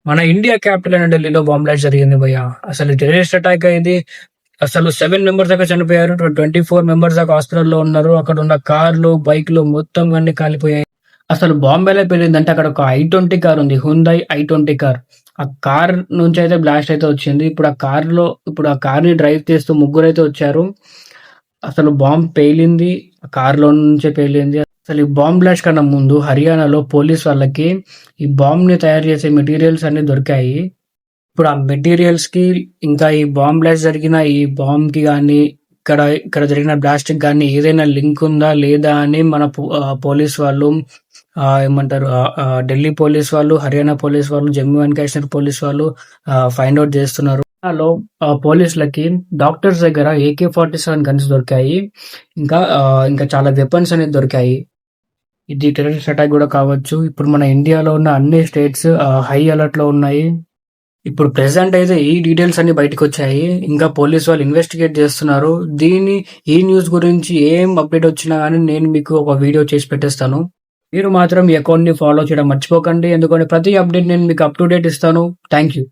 మన India capital అయిన ఢిల్లీలో బాంబ్ బ్లాస్ట్ జరిగింది భయ్య. అసలు టెర్రరిస్ట్ అటాక్ ఇది. అసలు 7 మెంబర్స్ దాకా చనిపోయారు. 24 మెంబర్స్ దాకా హాస్పిటల్‌లో ఉన్నారు. అక్కడ ఉన్న కార్లు, బైక్‌లు మొత్తం అన్నీ కాలిపోయాయి. అసలు బాంబ్ ఎలా పేలిందంటే అక్కడ ఒక ఐ-20 కార్ ఉంది. హ్యుండై ఐ-20 కార్. ఆ కార్ నుంచి అయితే బ్లాస్ట్ అయితే వచ్చింది. ఇప్పుడు ఆ కార్‌ని డ్రైవ్ చేస్తూ ముగ్గురైతే వచ్చారు. అసలు బాంబ్ పేలింది. ఆ కార్‌లో నుంచే పేలింది. అసలు ఈ బాంబ్ బ్లాస్ట్ కన్నా ముందు హర్యానాలో పోలీస్ వాళ్ళకి ఈ బాంబ్‌ని తయారు చేసే మెటీరియల్స్ అన్నీ దొరికాయి. ఇప్పుడు ఆ మెటీరియల్స్‌కి ఇంకా ఈ బాంబ్ బ్లాస్ట్ జరిగిన ఈ బాంబ్‌కి గాని, ఇక్కడ జరిగిన బ్లాస్ట్‌కి గాని ఏదైనా లింక్ ఉందా? లేదా? అని మన పోలీస్ వాళ్ళు ఏమంటారు ఢిల్లీ పోలీస్ వాళ్ళు, హర్యానా పోలీస్ వాళ్ళు, జమ్మూ అండ్ కాశ్మీర్ పోలీస్ వాళ్ళు ఫైండ్ ఔట్ చేస్తున్నారు. పోలీసులకి డాక్టర్స్ దగ్గర AK-47 గన్స్ దొరికాయి. ఇంకా చాలా వెపన్స్ అనేది దొరికాయి. ఇది టెర్రరిస్ట్ అటాక్ కూడా కావచ్చు. ఇప్పుడు మన ఇండియాలో ఉన్న అన్ని స్టేట్స్ హై అలర్ట్ లో ఉన్నాయి. ఇప్పుడు ప్రెసెంట్ అయితే ఈ డీటెయిల్స్ అన్ని బయటకు వచ్చాయి. ఇంకా పోలీస్ వాళ్ళు ఇన్వెస్టిగేట్ చేస్తున్నారు. ఈ న్యూస్ గురించి ఏం అప్డేట్ వచ్చినా కానీ నేను మీకు ఒక వీడియో చేసి పెట్టేస్తాను. మీరు మాత్రం ఈ అకౌంట్ ని ఫాలో చేయడం మర్చిపోకండి. ఎందుకంటే ప్రతి అప్డేట్ నేను మీకు అప్ టు డేట్ ఇస్తాను. Thank you.